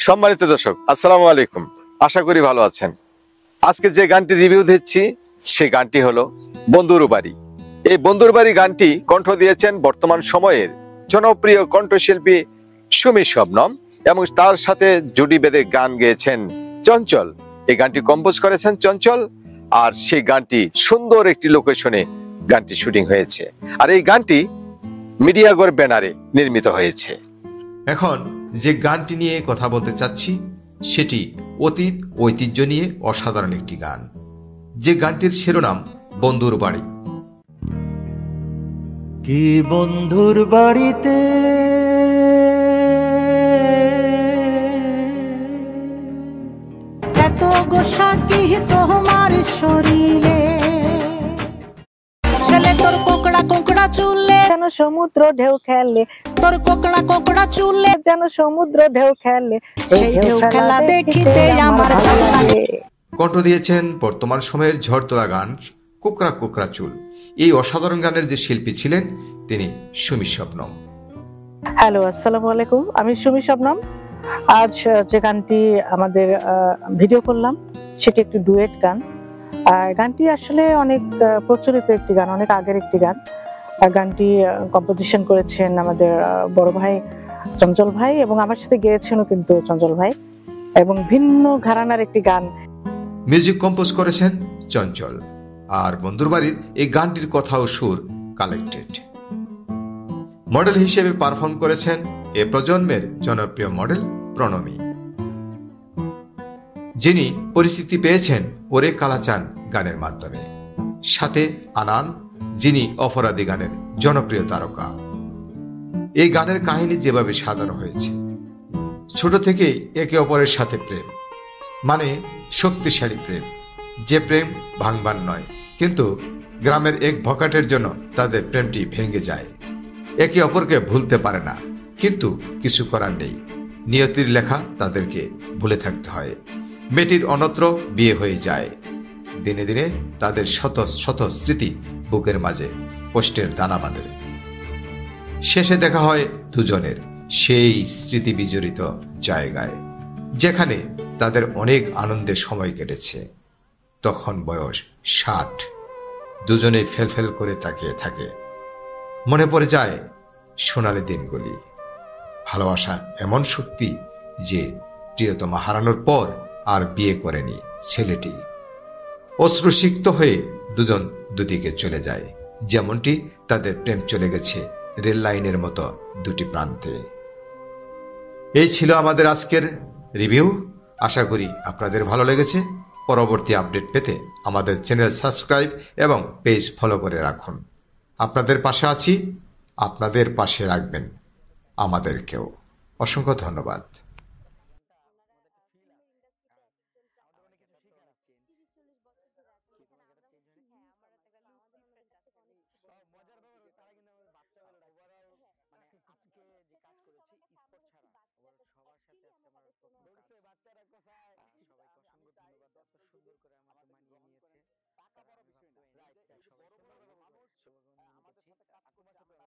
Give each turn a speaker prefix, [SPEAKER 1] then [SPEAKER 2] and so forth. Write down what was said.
[SPEAKER 1] সম্মানিত দর্শক, আসসালামু আলাইকুম। আশা করি ভালো আছেন। আজকে যে গানটি রিভিউ দিচ্ছি সে গানটি হলো বন্ধুর বাড়ি। এই বন্ধুর বাড়ি গানটি কণ্ঠ দিয়েছেন বর্তমান সময়ের জনপ্রিয় কণ্ঠশিল্পী সুমি শবনম এবং তার সাথে জুটি বেঁধে গান গেয়েছেন চঞ্চল। এই গানটি কম্পোজ করেছেন চঞ্চল, আর সেই গানটি সুন্দর একটি লোকেশনে গানটি শুটিং হয়েছে, আর এই গানটি মিডিয়াগর ব্যানারে নির্মিত হয়েছে।
[SPEAKER 2] এখন যে গানটি নিয়ে কথা বলতে চাচ্ছি সেটি অতীত ঐতিহ্য নিয়ে অসাধারণ একটি গান। যে গানটির শিরোনাম বন্ধুর বাড়ি।
[SPEAKER 3] কি বন্ধুর বাড়িতে
[SPEAKER 4] এত গোসা কি তোমার শরীরে, ছেলে তোর কোকড়া কোকড়া চুলে
[SPEAKER 5] যেন সমুদ্র ঢেউ খেলে,
[SPEAKER 4] তোর কোকড়া কোকড়া চুলে
[SPEAKER 5] যেন সমুদ্র ঢেউ খেলে,
[SPEAKER 4] সেই ঢেউ খেলা দেখিতে আমার ভালো লাগে।
[SPEAKER 2] কণ্ঠ দিয়েছেন বর্তমান সময়ের ঝড় তোলা গান কোকড়া কোকড়া চুল। এই অসাধারণ গানের যে শিল্পী ছিলেন তিনি সুমি শবনম।
[SPEAKER 5] হ্যালো, আসসালামু আলাইকুম। আমি সুমি শবনম। আজ যে গানটি আমাদের ভিডিও করলাম সেটি একটি ডুয়েট গান। গানটি আসলে অনেক প্রচলিত একটি গান, অনেক আগের একটি গান। গানটি কম্পোজিশন করেছেন আমাদের বড় ভাই চঞ্চল ভাই, এবং আমার সাথে গেয়েছেনও কিন্তু চঞ্চল ভাই, এবং ভিন্ন ঘরানার একটি গান।
[SPEAKER 2] মিউজিক কম্পোজ করেছেন চঞ্চল, আর বন্ধুর বাড়ির এই গানটির কথা ও সুর কালেক্টেড। মডেল হিসেবে পারফর্ম করেছেন এ প্রজন্মের জনপ্রিয় মডেল প্রণমী, যিনি পরিচিতি পেয়েছেন ওরে কালাচান গানের মাধ্যমে। সাথে আনান, যিনি অপরাধী গানের জনপ্রিয় তারকা। এই গানের কাহিনী যেভাবে সাজানো হয়েছে, ছোট থেকেই একে অপরের সাথে প্রেম, মানে শক্তিশালী প্রেম, যে প্রেম ভাঙবার নয়, কিন্তু গ্রামের এক ভকাটের জন্য তাদের প্রেমটি ভেঙে যায়। একে অপরকে ভুলতে পারে না, কিন্তু কিছু করার নেই, নিয়তির লেখা তাদেরকে ভুলে থাকতে হয়। মেয়েটির অন্যত্র বিয়ে হয়ে যায়। দিনে দিনে তাদের শত শত স্মৃতি বুকের মাঝে কষ্টের দানা বাঁধে। শেষে দেখা হয় দুজনের সেই স্মৃতি বিজড়িত জায়গায়, যেখানে তাদের অনেক আনন্দের সময় কেটেছে। তখন বয়স 60। দুজনেই ফেল করে তাকিয়ে থাকে। মনে পড়ে যায় সোনালি দিনগুলি। ভালোবাসা এমন শক্তি যে প্রিয়তমা হারানোর পর আর বিয়ে করেনি ছেলেটি। অশ্রুসিক্ত হয়ে দুজন দুদিকে চলে যায়, যেমনটি তাদের প্রেম চলে গেছে রেল লাইনের মতো দুটি প্রান্তে। এই ছিল আমাদের আজকের রিভিউ। আশা করি আপনাদের ভালো লেগেছে। পরবর্তী আপডেট পেতে আমাদের চ্যানেল সাবস্ক্রাইব এবং পেজ ফলো করে রাখুন। আপনাদের পাশে আছি, আপনাদের পাশে রাখবেন আমাদেরকেও। অসংখ্য ধন্যবাদ।
[SPEAKER 6] সুন্দর করে আমাকে মানিয়ে নিয়েছে।